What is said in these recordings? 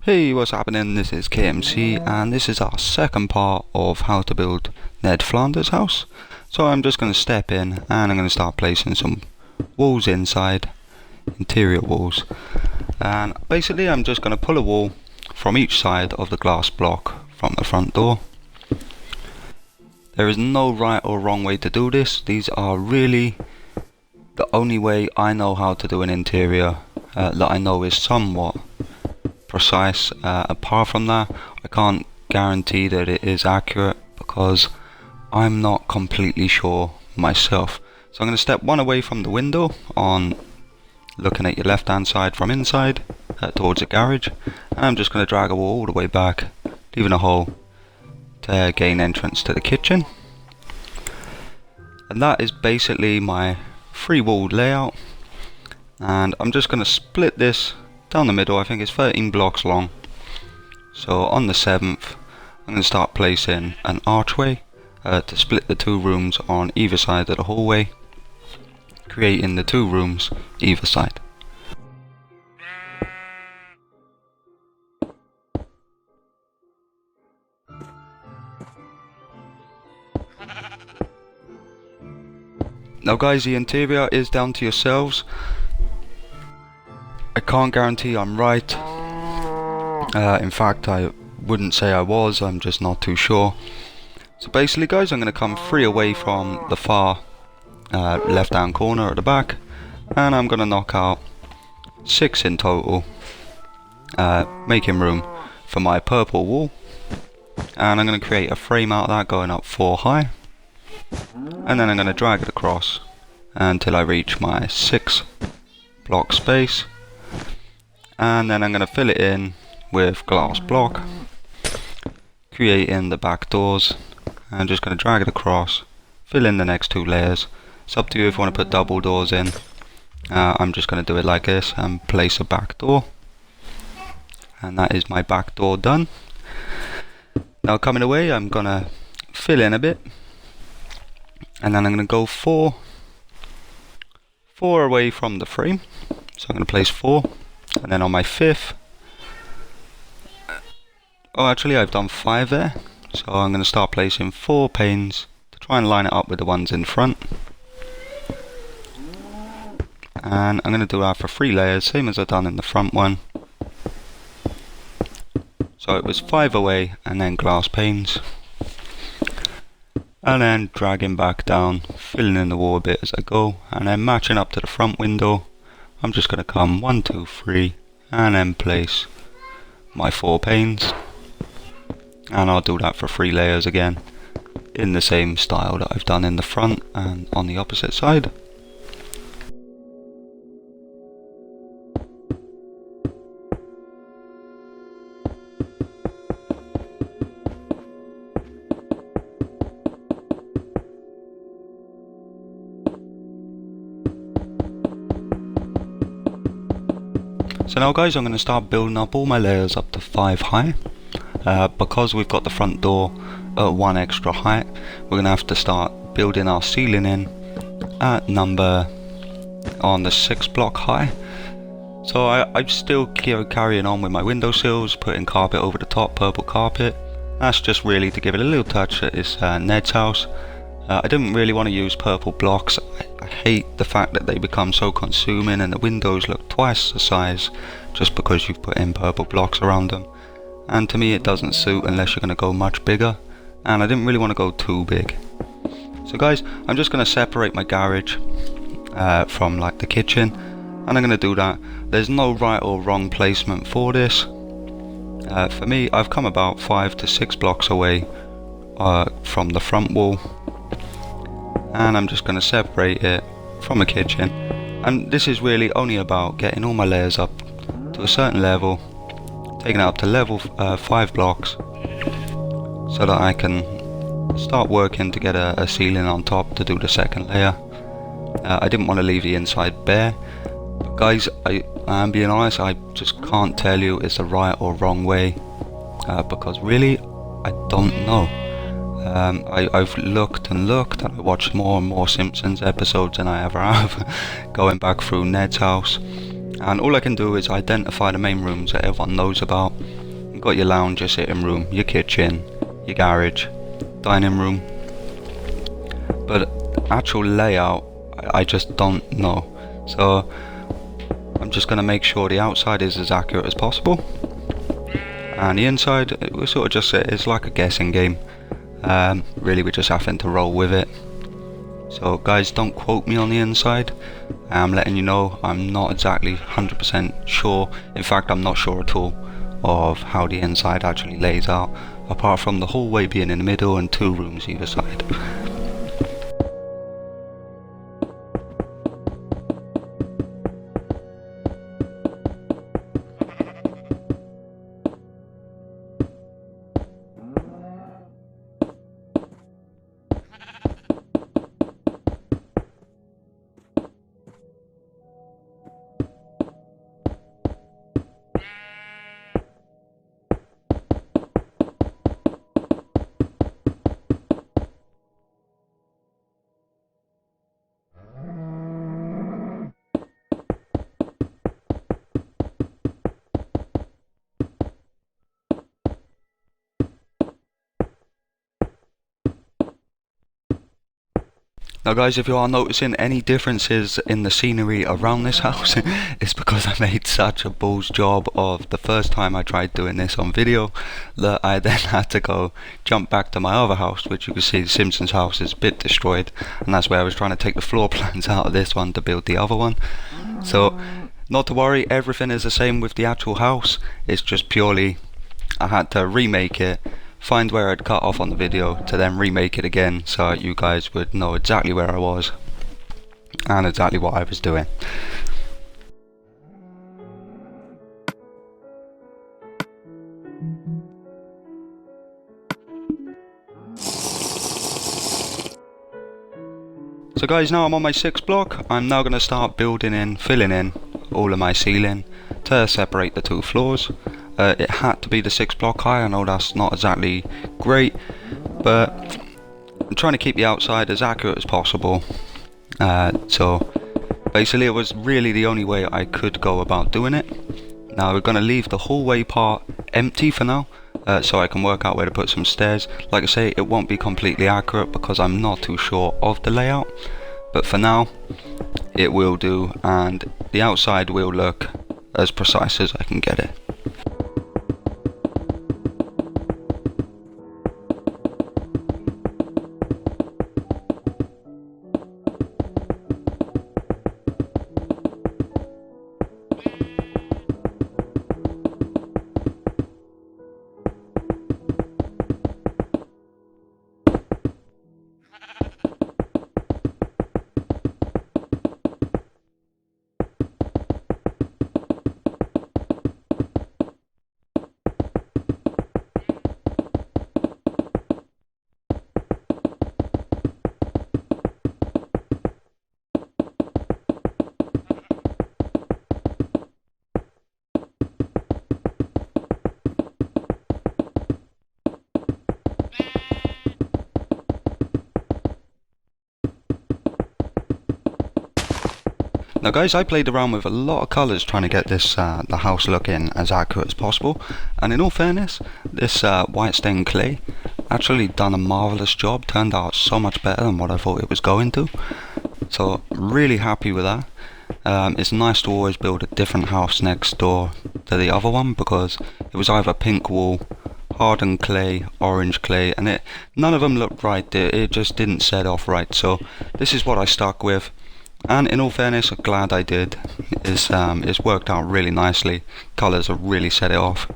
Hey, what's happening? This is KMC and this is our second part of how to build Ned Flanders' house. So I'm just going to step in and I'm going to start placing some walls inside, interior walls. And basically I'm just going to pull a wall from each side of the glass block from the front door. There is no right or wrong way to do this. These are really the only way I know how to do an interior that I know is somewhat precise. Apart from that, I can't guarantee that it is accurate because I'm not completely sure myself. So I'm going to step one away from the window on looking at your left hand side from inside towards the garage, and I'm just going to drag a wall all the way back, leaving a hole to gain entrance to the kitchen. And that is basically my free wall layout, and I'm just going to split this down the middle. I think it's 13 blocks long. So on the 7th I'm going to start placing an archway to split the two rooms on either side of the hallway, creating the two rooms either side. Now guys, the interior is down to yourselves. I can't guarantee I'm right. In fact, I wouldn't say I was, I'm just not too sure. So basically guys, I'm going to come 3 away from the far left hand corner at the back, and I'm going to knock out 6 in total, making room for my purple wall. And I'm going to create a frame out of that going up 4 high, and then I'm going to drag it across until I reach my 6 block space, and then I'm going to fill it in with glass block, creating the back doors. I'm just going to drag it across, fill in the next 2 layers. It's up to you if you want to put double doors in. I'm just going to do it like this and place a back door, and that is my back door done. Now coming away, I'm going to fill in a bit, and then I'm going to go 4 away from the frame. So I'm going to place 4, and then on my 5th, oh actually I've done 5 there, so I'm going to start placing 4 panes to try and line it up with the ones in front. And I'm going to do that for 3 layers, same as I've done in the front one. So it was 5 away and then glass panes, and then dragging back down, filling in the wall a bit as I go, and then matching up to the front window. I'm just going to come 1, 2, 3 and then place my 4 panes, and I'll do that for 3 layers again in the same style that I've done in the front and on the opposite side. So now guys, I'm going to start building up all my layers up to 5 high. Because we've got the front door at 1 extra height, we're going to have to start building our ceiling in at number on the 6 block high. So I'm still carrying on with my windowsills, putting carpet over the top, purple carpet. That's just really to give it a little touch at this Ned's house. I didn't really want to use purple blocks. I hate the fact that they become so consuming and the windows look twice the size just because you've put in purple blocks around them. And to me it doesn't suit unless you're going to go much bigger, and I didn't really want to go too big. So guys, I'm just going to separate my garage from like the kitchen, and I'm going to do that. There's no right or wrong placement for this. For me, I've come about 5 to 6 blocks away from the front wall, and I'm just going to separate it from a kitchen. And this is really only about getting all my layers up to a certain level, taking it up to level 5 blocks, so that I can start working to get a ceiling on top to do the second layer. I didn't want to leave the inside bare, but guys, I'm being honest, I just can't tell you it's the right or wrong way, because really I don't know. I've looked and I watched more and more Simpsons episodes than I ever have, going back through Ned's house, And all I can do is identify the main rooms that everyone knows about. You've got your lounge, your sitting room, your kitchen, your garage, dining room. But actual layout, I just don't know. So I'm just going to make sure the outside is as accurate as possible. And the inside, we sort of just, it's like a guessing game. Really, we're just having to roll with it. So guys, don't quote me on the inside. I'm letting you know I'm not exactly 100% sure. In fact, I'm not sure at all of how the inside actually lays out, apart from the hallway being in the middle and 2 rooms either side. Now guys, if you are noticing any differences in the scenery around this house, it's because I made such a balls job of the first time I tried doing this on video that I then had to go jump back to my other house, which you can see the Simpsons house is a bit destroyed, and that's where I was trying to take the floor plans out of this one to build the other one. So not to worry, everything is the same with the actual house. It's just purely I had to remake it, find where I'd cut off on the video to then remake it again so you guys would know exactly where I was and exactly what I was doing. So guys, now I'm on my 6th block. I'm now going to start building in, filling in all of my ceiling to separate the 2 floors. It had to be the 6th block high. I know that's not exactly great, but I'm trying to keep the outside as accurate as possible. So basically it was really the only way I could go about doing it. Now we're going to leave the hallway part empty for now, so I can work out where to put some stairs. Like I say, it won't be completely accurate because I'm not too sure of the layout, but for now it will do, and the outside will look as precise as I can get it. Now guys, I played around with a lot of colours trying to get this the house looking as accurate as possible, and in all fairness, this white stained clay actually done a marvellous job, turned out so much better than what I thought it was going to. So really happy with that. It's nice to always build a different house next door to the other one, because it was either pink wall, hardened clay, orange clay, and none of them looked right. It just didn't set off right, so this is what I stuck with. And in all fairness, I'm glad I did. It's worked out really nicely. Colours have really set it off.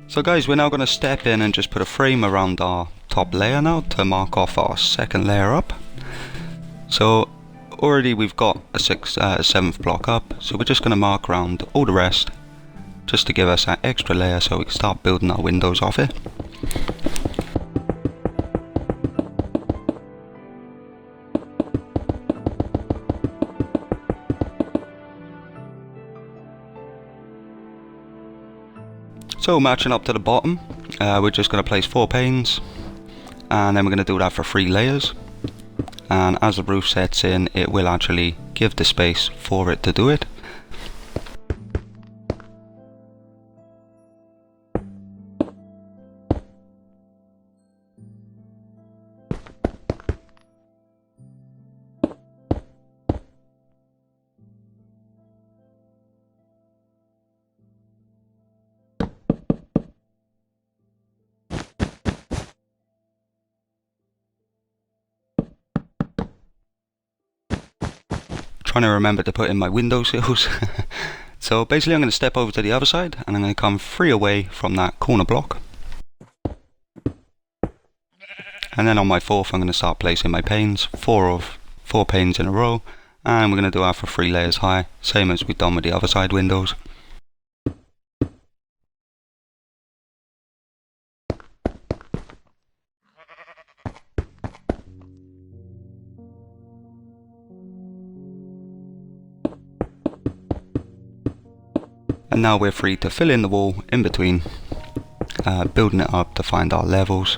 So guys, we're now going to step in and just put a frame around our top layer now to mark off our second layer up. So already we've got a 7th block up, so we're just going to mark around all the rest just to give us that extra layer so we can start building our windows off it. So matching up to the bottom, we're just going to place 4 panes, and then we're going to do that for 3 layers. And as the roof sets in, it will actually give the space for it to do it. Trying to remember to put in my window sills. So basically I'm going to step over to the other side and I'm going to come 3 away from that corner block. And then on my 4th I'm going to start placing my panes, 4 panes in a row, and we're going to do that for 3 layers high, same as we've done with the other side windows. And now we're free to fill in the wall in between, building it up to find our levels.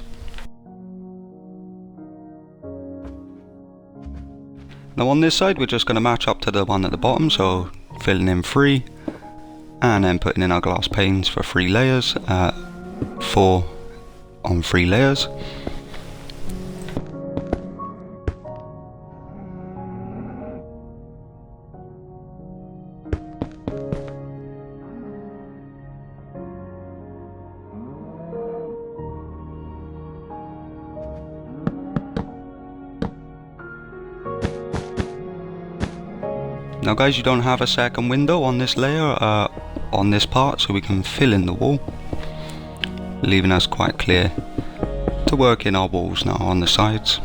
Now on this side we're just going to match up to the one at the bottom, so filling in 3 and then putting in our glass panes for 3 layers, 4 on 3 layers. Now guys, you don't have a second window on this layer, on this part, so we can fill in the wall, leaving us quite clear to work in our walls now on the sides.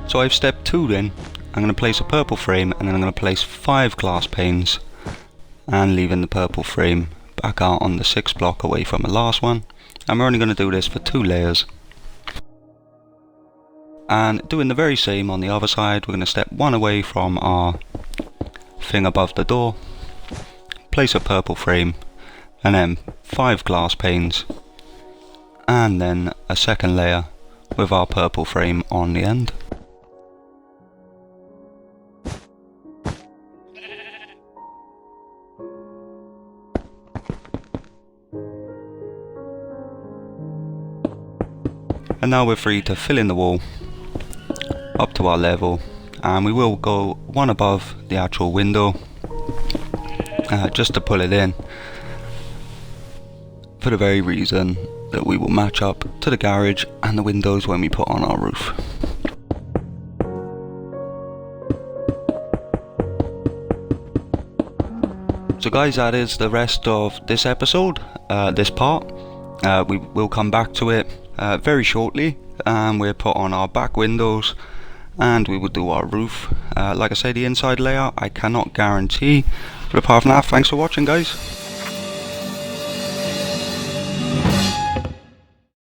So I've step 2 then. I'm going to place a purple frame and then I'm going to place 5 glass panes, and leaving the purple frame back out on the 6th block away from the last one. And we're only going to do this for 2 layers. And doing the very same on the other side, we're going to step 1 away from our thing above the door, place a purple frame, and then 5 glass panes, and then a second layer with our purple frame on the end. And now we're free to fill in the wall up to our level, and we will go 1 above the actual window, just to pull it in, for the very reason that we will match up to the garage and the windows when we put on our roof. So guys, that is the rest of this episode, this part. We will come back to it very shortly, and we'll put on our back windows and we will do our roof. Like I say, the inside layout I cannot guarantee, but apart from that, thanks for watching guys.